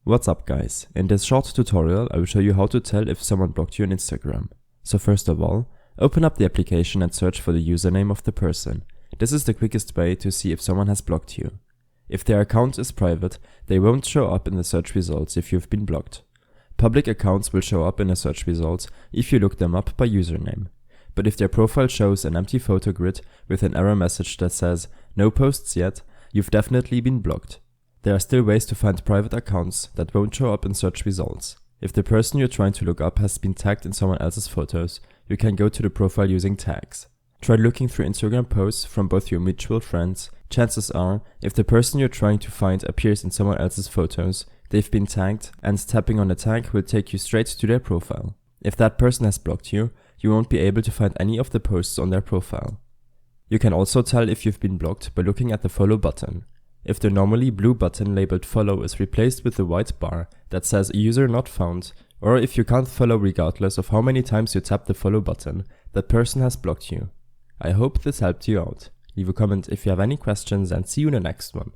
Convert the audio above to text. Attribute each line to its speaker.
Speaker 1: What's up guys, in this short tutorial I will show you how to tell if someone blocked you on Instagram. So first of all, open up the application and search for the username of the person. This is the quickest way to see if someone has blocked you. If their account is private, they won't show up in the search results if you've been blocked. Public accounts will show up in the search results if you look them up by username. But if their profile shows an empty photo grid with an error message that says "no posts yet", you've definitely been blocked. There are still ways to find private accounts that won't show up in search results. If the person you're trying to look up has been tagged in someone else's photos, you can go to the profile using tags. Try looking through Instagram posts from both your mutual friends. Chances are, if the person you're trying to find appears in someone else's photos, they've been tagged, and tapping on the tag will take you straight to their profile. If that person has blocked you, you won't be able to find any of the posts on their profile. You can also tell if you've been blocked by looking at the follow button. If the normally blue button labeled follow is replaced with the white bar that says user not found, or if you can't follow regardless of how many times you tap the follow button, that person has blocked you. I hope this helped you out. Leave a comment if you have any questions and see you in the next one.